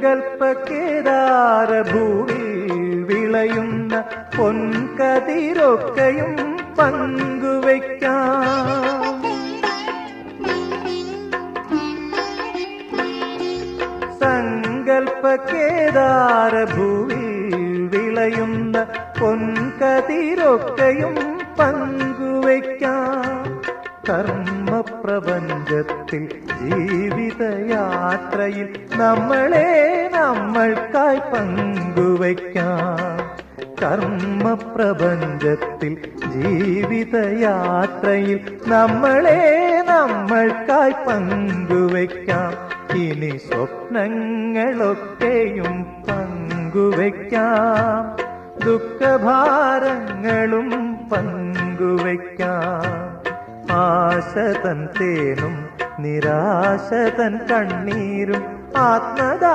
സങ്കൽപ്പക്കേദാരഭൂവിൽ വിളയുന്ന പൊൻകതിരൊക്കെയും പങ്കുവയ്ക്കാം. സങ്കൽപ്പക്കേദാരഭൂവിൽ വിളയുന്ന പൊൻകതിരൊക്കെയും പങ്കുവയ്ക്കാം. കർമ്മപ്രപഞ്ചത്തിൽ ജീവിതയാത്രയിൽ നമ്മളെ നമ്മൾക്കായി പങ്കുവയ്ക്കാം. കർമ്മപ്രപഞ്ചത്തിൽ ജീവിതയാത്രയിൽ നമ്മളെ നമ്മൾക്കായി പങ്കുവയ്ക്കാം. ഇനി സ്വപ്നങ്ങളൊക്കെയും പങ്കുവയ്ക്കാം. ദുഃഖഭാരങ്ങളും പങ്കുവയ്ക്കാം. ആശതൻ തേനും നിരാശതൻ കണ്ണീരും ആത്മദാ